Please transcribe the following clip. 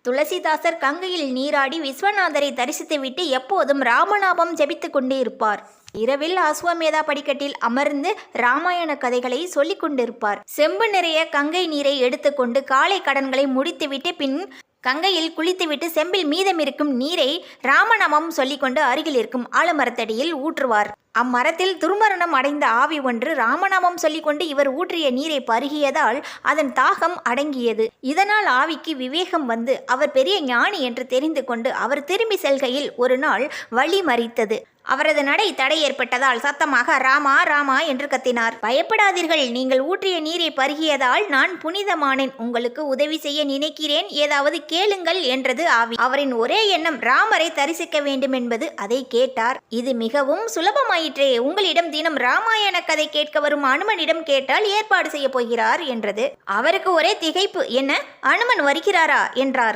துளசிதாசர் கங்கையில் நீராடி விஸ்வநாதரை தரிசித்துவிட்டு எப்போதும் ராமநாமம் ஜபித்து கொண்டே இருப்பார். இரவில் அஸ்வமேதா படிக்கட்டில் அமர்ந்து ராமாயண கதைகளை சொல்லிக் கொண்டிருப்பார். செம்பு நிறைய கங்கை நீரை எடுத்துக்கொண்டு காலை கடன்களை முடித்துவிட்டு பின் கங்கையில் குளித்துவிட்டு செம்பில் மீதமிருக்கும் நீரை ராமநாமம் சொல்லிக்கொண்டு அருகில் இருக்கும் ஆலமரத்தடியில் ஊற்றுவார். அம்மரத்தில் துர்மரணம் அடைந்த ஆவி ஒன்று ராமநாமம் சொல்லிக்கொண்டு இவர் ஊற்றிய நீரை பருகியதால் அதன் தாகம் அடங்கியது. இதனால் ஆவிக்கு விவேகம் வந்து அவர் பெரிய ஞானி என்று தெரிந்து கொண்டு அவர் திரும்பி செல்கையில் ஒரு நாள் வழி மறித்தது. அவரது நடை தடை ஏற்பட்டதால் சத்தமாக ராமா ராமா என்று கத்தினார். பயப்படாதீர்கள், நீங்கள் ஊற்றிய நீரை பருகியதால் நான் புனிதமானேன், உங்களுக்கு உதவி செய்ய நினைக்கிறேன், ஏதாவது கேளுங்கள் என்றது ஆவி. அவரின் ஒரே எண்ணம் ராமரை தரிசிக்க வேண்டும் என்பது. அதை கேட்டார். இது மிகவும் சுலபமாயிற்றே, உங்களிடம் தினம் ராமாயண கதை கேட்க வரும் அனுமனிடம் கேட்டால் ஏற்பாடு செய்ய போகிறார் என்றது. அவருக்கு ஒரே திகைப்பு. என்ன, அனுமன் வருகிறாரா என்றார்.